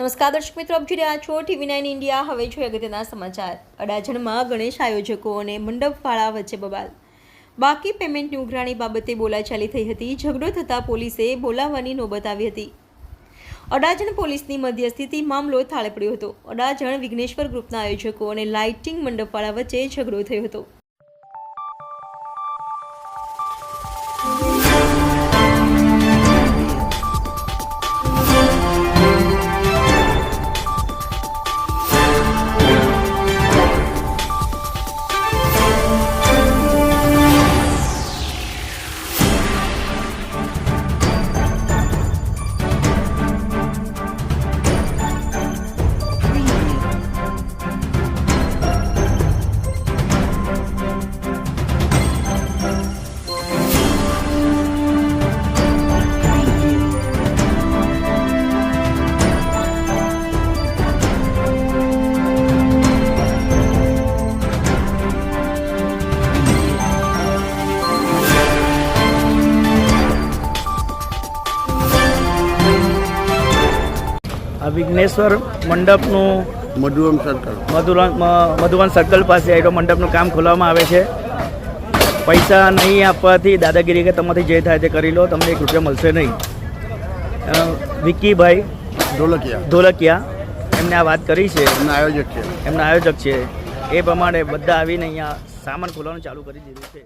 નમસ્કાર દર્શક મિત્રો, આપ જોઈ રહ્યા છો TV9 ઇન્ડિયા। હવે જોઈએ અગત્યના સમાચાર। અડાજણમાં ગણેશ આયોજકો અને મંડપવાળા વચ્ચે બબાલ। બાકી પેમેન્ટની ઉઘરાણી બાબતે બોલાચાલી થઈ હતી। ઝઘડો થતાં પોલીસે બોલાવવાની નોબત આવી હતી। અડાજણ પોલીસની મધ્યસ્થીથી મામલો થાળે પડ્યો હતો। અડાજણ વિઘ્નેશ્વર ગ્રુપના આયોજકો અને લાઇટિંગ મંડપવાળા વચ્ચે ઝઘડો થયો હતો। વિઘ્નેશ્વર મંડપનું મધુવન સર્કલ પાસે આવેલો મંડપનું કામ ખોલવામાં આવે છે। પૈસા નહીં આપવાથી દાદાગીરી કે તમારાથી જે થાય તે કરી લો, તમને 1 રૂપિયા મળશે નહીં। વિક્કીભાઈ ધોલકિયા એમને આ વાત કરી છે, એમના આયોજક છે। એ પ્રમાણે બધા આવીને અહીંયા સામાન ખોલવાનું ચાલુ કરી દીધું છે।